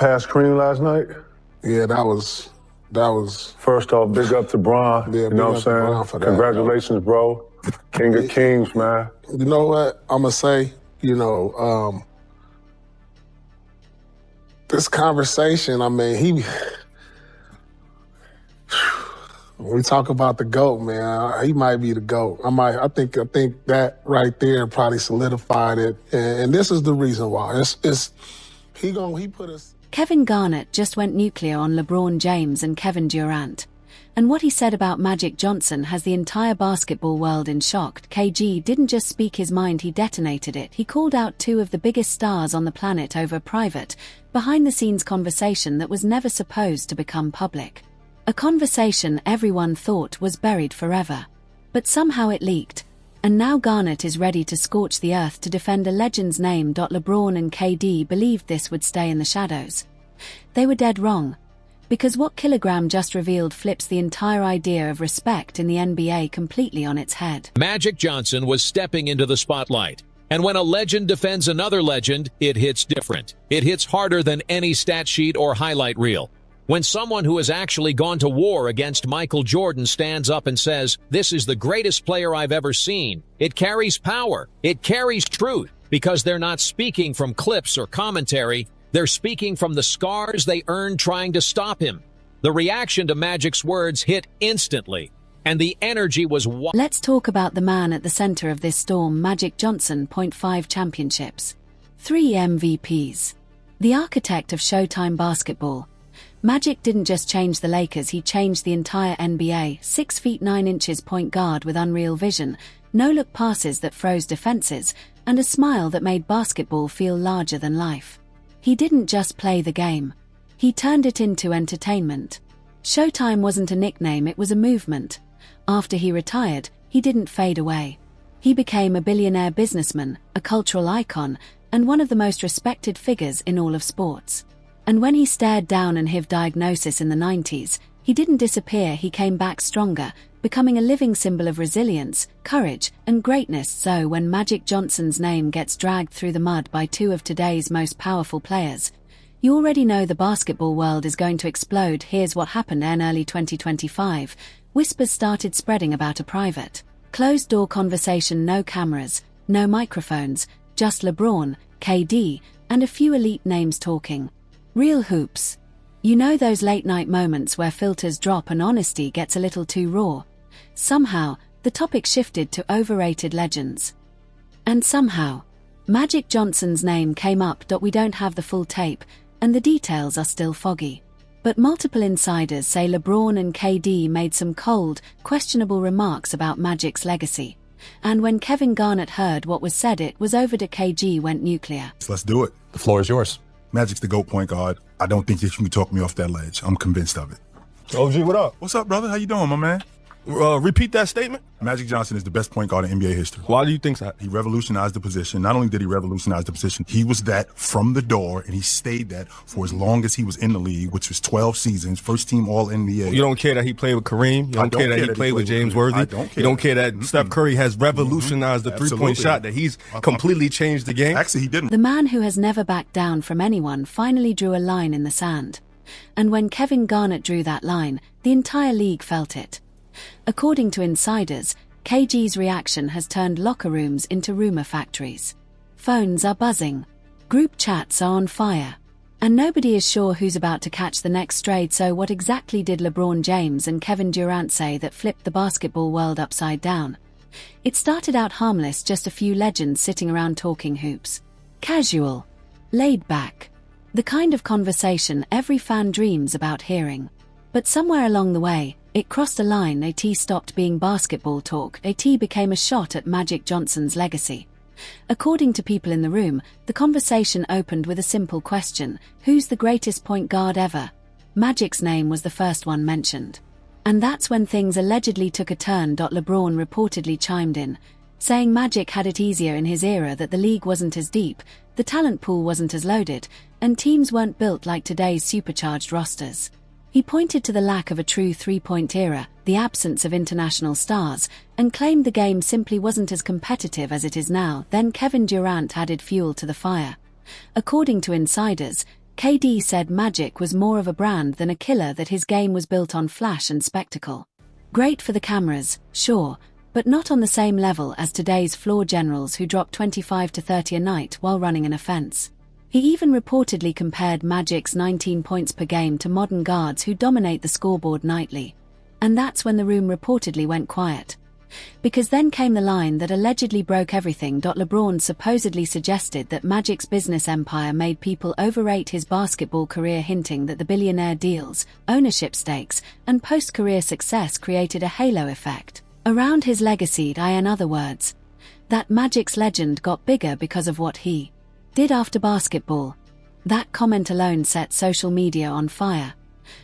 past Kareem last night? Yeah, that was. First off, big up to Bron. Yeah, you know what I'm saying? Congratulations, bro. King of Kings, man. You know what? I'm going to say, this conversation, I mean, when we talk about the GOAT, man, he might be the GOAT. I think that right there probably solidified it. And this is the reason why. He put us. Kevin Garnett just went nuclear on LeBron James and Kevin Durant. And what he said about Magic Johnson has the entire basketball world in shock. KG didn't just speak his mind, he detonated it. He called out two of the biggest stars on the planet over a private, behind-the-scenes conversation that was never supposed to become public. A conversation everyone thought was buried forever. But somehow it leaked. And now Garnett is ready to scorch the earth to defend a legend's name. LeBron and KD believed this would stay in the shadows. They were dead wrong. Because what Kilogram just revealed flips the entire idea of respect in the NBA completely on its head. Magic Johnson was stepping into the spotlight. And when a legend defends another legend, it hits different. It hits harder than any stat sheet or highlight reel. When someone who has actually gone to war against Michael Jordan stands up and says, "This is the greatest player I've ever seen," it carries power. It carries truth, because they're not speaking from clips or commentary. They're speaking from the scars they earned trying to stop him. The reaction to Magic's words hit instantly, and the energy was wild. Let's talk about the man at the center of this storm, Magic Johnson. 5 championships, 3 MVPs. The architect of Showtime basketball. Magic didn't just change the Lakers, he changed the entire NBA. 6 feet 9 inches point guard with unreal vision, no-look passes that froze defenses, and a smile that made basketball feel larger than life. He didn't just play the game. He turned it into entertainment. Showtime wasn't a nickname, it was a movement. After he retired, he didn't fade away. He became a billionaire businessman, a cultural icon, and one of the most respected figures in all of sports. And when he stared down an HIV diagnosis in the 90s, he didn't disappear, he came back stronger, becoming a living symbol of resilience, courage, and greatness. So when Magic Johnson's name gets dragged through the mud by two of today's most powerful players, you already know the basketball world is going to explode. Here's what happened in early 2025. Whispers started spreading about a private, closed-door conversation, no cameras, no microphones, just LeBron, KD, and a few elite names talking. Real hoops. You know those late-night moments where filters drop and honesty gets a little too raw? Somehow, the topic shifted to overrated legends. And somehow, Magic Johnson's name came up. We don't have the full tape, and the details are still foggy. But multiple insiders say LeBron and KD made some cold, questionable remarks about Magic's legacy. And when Kevin Garnett heard what was said, it was over. KG went nuclear. Let's do it. The floor is yours. Magic's the GOAT point guard. I don't think that you can talk me off that ledge. I'm convinced of it. OG, what up? What's up, brother? How you doing, my man? Repeat that statement. Magic Johnson is the best point guard in NBA history. Why do you think so? He revolutionized the position. Not only did he revolutionize the position, he was that from the door, and he stayed that for as long as he was in the league, which was 12 seasons, first team All-NBA. You don't care that he played with Kareem? You don't care that he played with James Worthy? I don't care. You don't care that Steph Curry has revolutionized the three-point shot, that he's completely changed the game? Actually, he didn't. The man who has never backed down from anyone finally drew a line in the sand. And when Kevin Garnett drew that line, the entire league felt it. According to insiders, KG's reaction has turned locker rooms into rumor factories. Phones are buzzing. Group chats are on fire. And nobody is sure who's about to catch the next stray. So what exactly did LeBron James and Kevin Durant say that flipped the basketball world upside down? It started out harmless, just a few legends sitting around talking hoops. Casual. Laid back. The kind of conversation every fan dreams about hearing. But somewhere along the way, it crossed a line. It stopped being basketball talk. It became a shot at Magic Johnson's legacy. According to people in the room, the conversation opened with a simple question: who's the greatest point guard ever? Magic's name was the first one mentioned. And that's when things allegedly took a turn. LeBron reportedly chimed in, saying Magic had it easier in his era, that the league wasn't as deep, the talent pool wasn't as loaded, and teams weren't built like today's supercharged rosters. He pointed to the lack of a true three-point era, the absence of international stars, and claimed the game simply wasn't as competitive as it is now. Then Kevin Durant added fuel to the fire. According to insiders, KD said Magic was more of a brand than a killer, that his game was built on flash and spectacle. Great for the cameras, sure, but not on the same level as today's floor generals who drop 25 to 30 a night while running an offense. He even reportedly compared Magic's 19 points per game to modern guards who dominate the scoreboard nightly. And that's when the room reportedly went quiet. Because then came the line that allegedly broke everything. LeBron supposedly suggested that Magic's business empire made people overrate his basketball career, hinting that the billionaire deals, ownership stakes, and post-career success created a halo effect around his legacy. In other words, that Magic's legend got bigger because of what he did after basketball. That comment alone set social media on fire.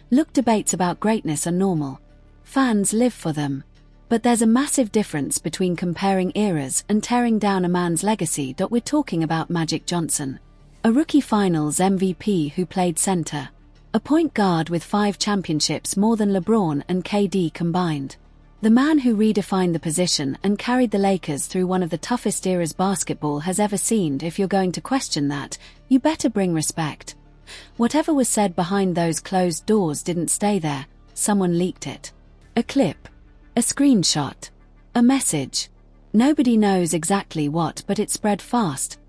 Look, debates about greatness are normal. Fans live for them. But there's a massive difference between comparing eras and tearing down a man's legacy. We're talking about Magic Johnson, a rookie finals MVP who played center, a point guard with 5 championships, more than LeBron and KD combined. The man who redefined the position and carried the Lakers through one of the toughest eras basketball has ever seen. If you're going to question that, you better bring respect. Whatever was said behind those closed doors didn't stay there. Someone leaked it. A clip. A screenshot. A message. Nobody knows exactly what, but it spread fast.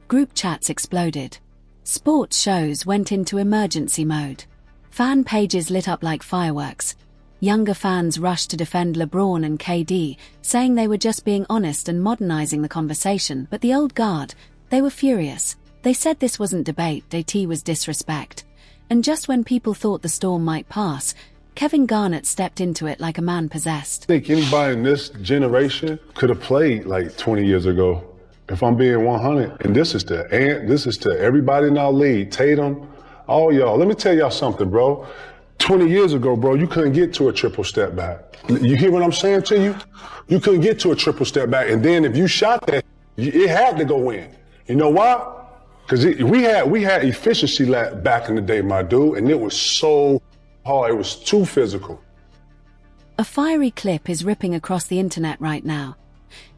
Group chats exploded. Sports shows went into emergency mode. Fan pages lit up like fireworks. Younger fans rushed to defend LeBron and KD, saying they were just being honest and modernizing the conversation. But the old guard, they were furious. They said this wasn't debate, it was disrespect. And just when people thought the storm might pass, Kevin Garnett stepped into it like a man possessed. I think anybody in this generation could have played like 20 years ago, if I'm being 100. And this is to everybody in our league, Tatum, all y'all. Let me tell y'all something, bro. 20 years ago, bro, you couldn't get to a triple step back. You hear what I'm saying to you? You couldn't get to a triple step back. And then if you shot that, it had to go in. You know why? Because we had efficiency back in the day, my dude, and it was so hard. It was too physical. A fiery clip is ripping across the internet right now.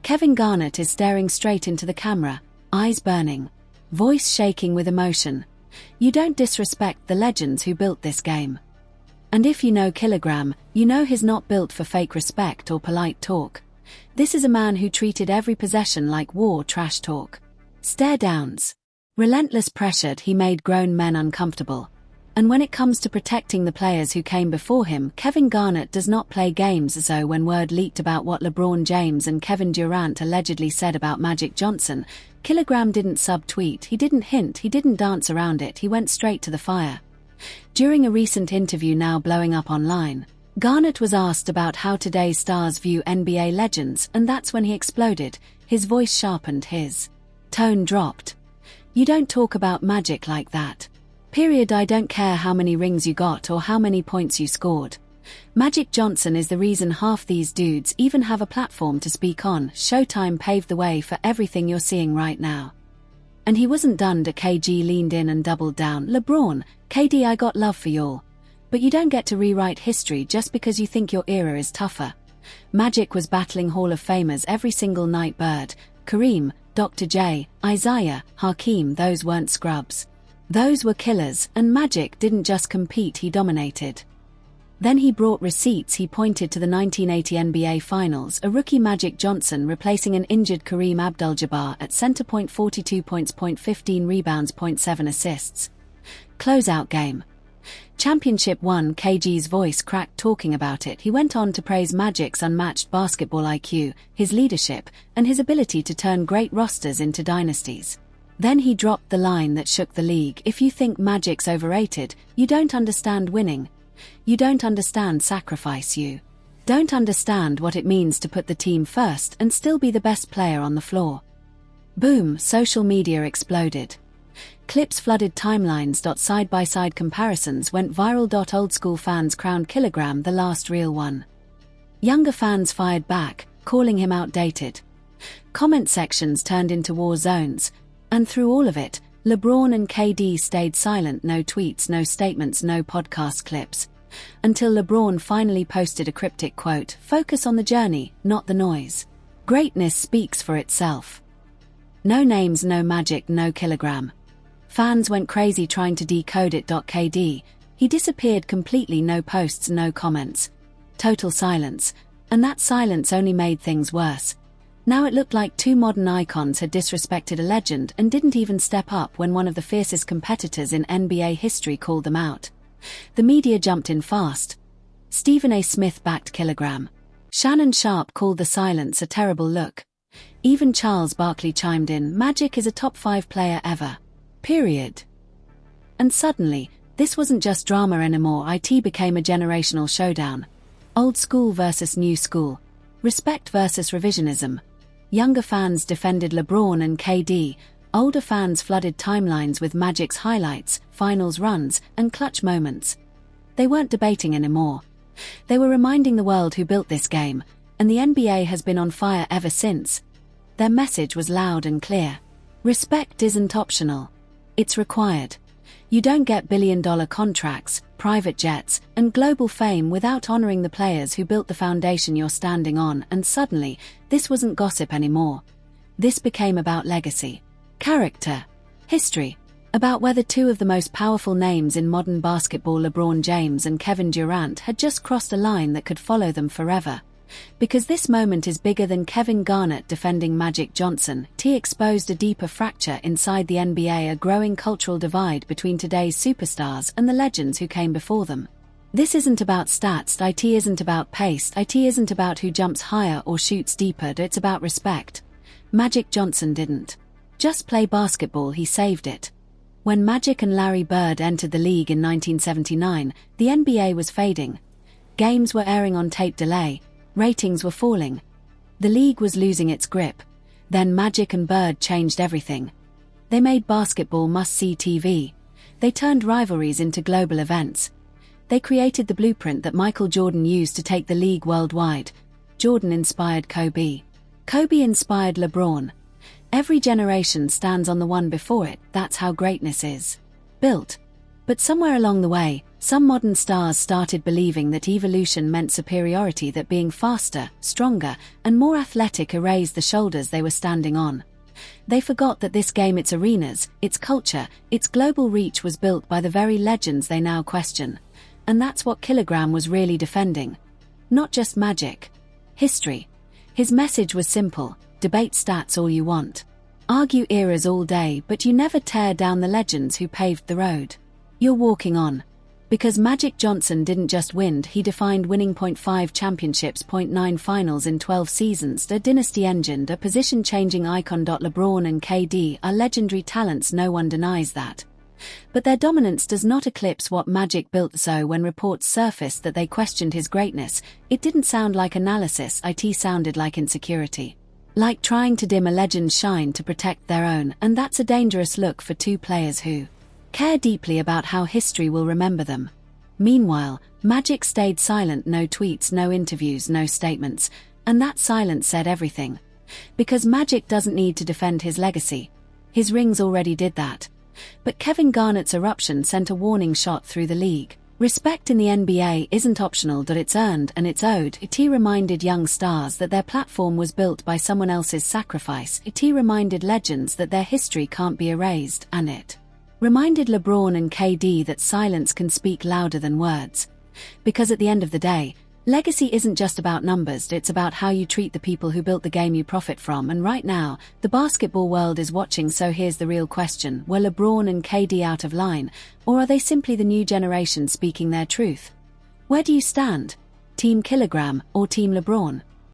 Kevin Garnett is staring straight into the camera, eyes burning, voice shaking with emotion. You don't disrespect the legends who built this game. And if you know Kilogram, you know he's not built for fake respect or polite talk. This is a man who treated every possession like war trash talk. Stare downs. Relentless pressured, he made grown men uncomfortable. And when it comes to protecting the players who came before him, Kevin Garnett does not play games. So when word leaked about what LeBron James and Kevin Durant allegedly said about Magic Johnson, Kilogram didn't subtweet, he didn't hint, he didn't dance around it, he went straight to the fire. During a recent interview now blowing up online, Garnett was asked about how today's stars view NBA legends, and that's when he exploded. His voice sharpened, his tone dropped. You don't talk about Magic like that. Period. I don't care how many rings you got or how many points you scored. Magic Johnson is the reason half these dudes even have a platform to speak on. Showtime paved the way for everything you're seeing right now. And he wasn't done. KG leaned in and doubled down. LeBron, KD, I got love for y'all. But you don't get to rewrite history just because you think your era is tougher. Magic was battling Hall of Famers every single night. Bird, Kareem, Dr. J, Isaiah, Hakeem, those weren't scrubs. Those were killers, and Magic didn't just compete, he dominated. Then he brought receipts. He pointed to the 1980 NBA Finals, a rookie Magic Johnson replacing an injured Kareem Abdul-Jabbar at center. 42 points, 15 rebounds, 7 assists. Closeout game. Championship won. KG's voice cracked talking about it. He went on to praise Magic's unmatched basketball IQ, his leadership, and his ability to turn great rosters into dynasties. Then he dropped the line that shook the league. If you think Magic's overrated, you don't understand winning. You don't understand sacrifice. You don't understand what it means to put the team first and still be the best player on the floor. Boom, social media exploded. Clips flooded timelines. Side-by-side comparisons went viral. Old school fans crowned Kilogram the last real one. Younger fans fired back, calling him outdated. Comment sections turned into war zones. And through all of it, LeBron and KD stayed silent. No tweets, no statements, no podcast clips. Until LeBron finally posted a cryptic quote, "Focus on the journey, not the noise. Greatness speaks for itself." No names, no Magic, no Kilogram. Fans went crazy trying to decode it. KD, he disappeared completely, no posts, no comments. Total silence, and that silence only made things worse. Now it looked like two modern icons had disrespected a legend and didn't even step up when one of the fiercest competitors in NBA history called them out. The media jumped in fast. Stephen A. Smith backed Kilogram. Shannon Sharp called the silence a terrible look. Even Charles Barkley chimed in, Magic is a top 5 player ever. Period. And suddenly, this wasn't just drama anymore. It became a generational showdown. Old school versus new school. Respect versus revisionism. Younger fans defended LeBron and KD. Older fans flooded timelines with Magic's highlights, finals runs, and clutch moments. They weren't debating anymore. They were reminding the world who built this game, and the NBA has been on fire ever since. Their message was loud and clear. Respect isn't optional. It's required. You don't get billion-dollar contracts, private jets, and global fame without honoring the players who built the foundation you're standing on, and suddenly, this wasn't gossip anymore. This became about legacy, character, history, about whether two of the most powerful names in modern basketball, LeBron James and Kevin Durant, had just crossed a line that could follow them forever. Because this moment is bigger than Kevin Garnett defending Magic Johnson. It exposed a deeper fracture inside the NBA, a growing cultural divide between today's superstars and the legends who came before them. This isn't about stats, it isn't about pace, it isn't about who jumps higher or shoots deeper, it's about respect. Magic Johnson didn't just play basketball, he saved it. When Magic and Larry Bird entered the league in 1979, the NBA was fading. Games were airing on tape delay. Ratings were falling. The league was losing its grip. Then Magic and Bird changed everything. They made basketball must-see TV. They turned rivalries into global events. They created the blueprint that Michael Jordan used to take the league worldwide. Jordan inspired Kobe. Kobe inspired LeBron. Every generation stands on the one before it. That's how greatness is built. But somewhere along the way, some modern stars started believing that evolution meant superiority, that being faster, stronger, and more athletic erased the shoulders they were standing on. They forgot that this game, its arenas, its culture, its global reach was built by the very legends they now question. And that's what Kilogram was really defending. Not just Magic. History. His message was simple: debate stats all you want. Argue eras all day, but you never tear down the legends who paved the road. You're walking on. Because Magic Johnson didn't just win, he defined winning. 5 championships, 9 finals in 12 seasons, a dynasty engined, a position-changing icon. LeBron and KD are legendary talents, no one denies that. But their dominance does not eclipse what Magic built. So when reports surfaced that they questioned his greatness, it didn't sound like analysis, it sounded like insecurity. Like trying to dim a legend's shine to protect their own, and that's a dangerous look for two players who care deeply about how history will remember them. Meanwhile, Magic stayed silent, no tweets, no interviews, no statements, and that silence said everything. Because Magic doesn't need to defend his legacy. His rings already did that. But Kevin Garnett's eruption sent a warning shot through the league. Respect in the NBA isn't optional, it's earned and it's owed. It reminded young stars that their platform was built by someone else's sacrifice. It reminded legends that their history can't be erased, and it reminded LeBron and KD that silence can speak louder than words. Because at the end of the day, legacy isn't just about numbers, it's about how you treat the people who built the game you profit from. And right now, the basketball world is watching, so here's the real question: were LeBron and KD out of line, or are they simply the new generation speaking their truth? Where do you stand? Team Kilogram or Team LeBron?